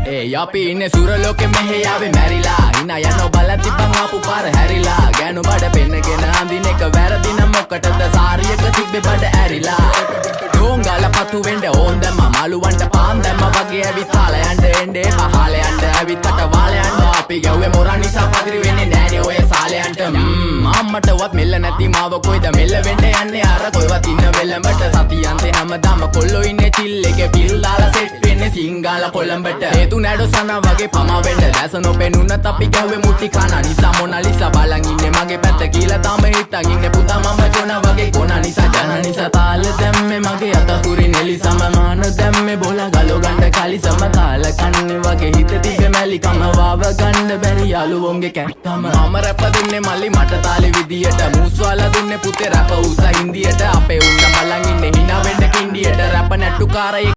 ඒ අපි ඉන්නේ සුරලෝකෙ මෙහෙ ආවේ මැරිලා හිනා යනවා බලන් තිබ්බන් ආපු පාර හැරිලා ගෑනු බඩ පෙන්නගෙන අඳින එක වැරදි නම් මොකටද සාරියක තිබ්බේ බඩ ඇරිලා ඩෝංගල පතු වෙන්න ඕන් දැම්ම මාළුවන්ට පාන් දැම්ම වගේ ඇවිත් තාල යන්න එන්නේ පහල යන්න ඇවිත් කට වාල යන්න අපි ගැව්වේ මොරා නිසා පදිරි වෙන්නේ නෑනේ ඔය සාලයන්ට අම්මටවත් මෙල්ල නැති මාව කොයිද මෙල්ල වෙන්න යන්නේ අර කොයිවත් ඉන්න වෙලඹට සතියන්තේ හැමදාම කොල්ලෝ ඉන්නේ චිල් එකේ පිල් දාලා සෙට් වෙන්නේ සිංගාල කොළඹට හේතු නැඩෝ සන වගේ පමා වෙන්න දැස නොපෙනුනත් අපි ගැව්වේ මුටි කන නිසා මොනාලිසා බලන් ඉන්නේ මගේ පැත්ත කියලා තාම හිටන් ඉන්නේ පුතා මම ජොන වගේ කොන නිසා ජන නිසා තාල දැම්මේ මගේ අතකුරි නෙලි සමමාන දැම්මේ බොල ගලෝ ගන්න කලි සම කාල කන්නේ වගේ හිත තිබ්බේ මැලි කම වාව ගන්න බැරි යාළුවෝන්ගේ කැක්කම මම රැප දුන්නේ මල්ලි මට තාලේ විදියට මූස්වාලා දුන්නේ පුතේ රැප උස හින්දියට අපේ උන්න බලන් ඉන්නේ hina වෙන්න කින්ඩියට රැප නැට්ටු කාරයි